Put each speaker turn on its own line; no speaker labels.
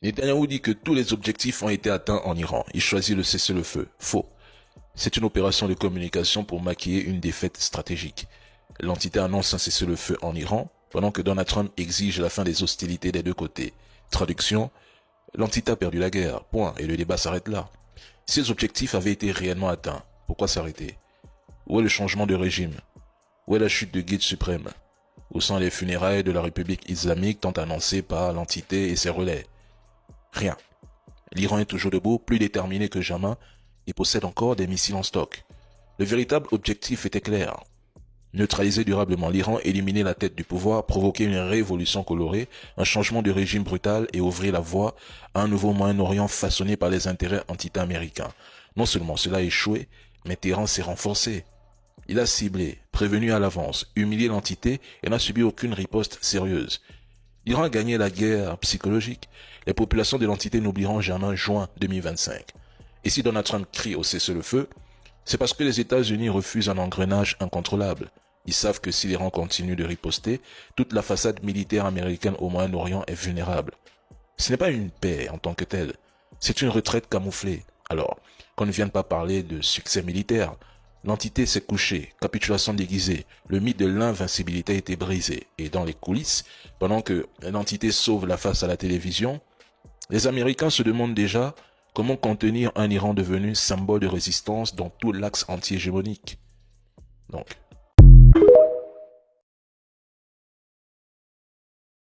Netanyahou dit que tous les objectifs ont été atteints en Iran. Il choisit le cessez-le-feu. Faux. C'est une opération de communication pour maquiller une défaite stratégique. L'entité annonce un cessez-le-feu en Iran, pendant que Donald Trump exige la fin des hostilités des deux côtés. Traduction, l'entité a perdu la guerre, point, et le débat s'arrête là. Si les objectifs avaient été réellement atteints, pourquoi s'arrêter? Où est le changement de régime? Où est la chute du guide suprême? Où sont les funérailles de la République islamique tant annoncées par l'entité et ses relais? Rien. L'Iran est toujours debout, plus déterminé que jamais, et possède encore des missiles en stock. Le véritable objectif était clair. Neutraliser durablement l'Iran, éliminer la tête du pouvoir, provoquer une révolution colorée, un changement de régime brutal et ouvrir la voie à un nouveau Moyen-Orient façonné par les intérêts entités américains. Non seulement cela a échoué, mais Téhéran s'est renforcé. Il a ciblé, prévenu à l'avance, humilié l'entité et n'a subi aucune riposte sérieuse. L'Iran a gagné la guerre psychologique. Les populations de l'entité n'oublieront jamais juin 2025. Et si Donald Trump crie au cessez-le-feu, c'est parce que les États-Unis refusent un engrenage incontrôlable. Ils savent que si l'Iran continue de riposter, toute la façade militaire américaine au Moyen-Orient est vulnérable. Ce n'est pas une paix en tant que telle, c'est une retraite camouflée. Alors, qu'on ne vienne pas parler de succès militaire, l'entité s'est couchée, capitulation déguisée, le mythe de l'invincibilité a été brisé. Et dans les coulisses, pendant que l'entité sauve la face à la télévision, les Américains se demandent déjà comment contenir un Iran devenu symbole de résistance dans tout l'axe anti-hégémonique. Donc,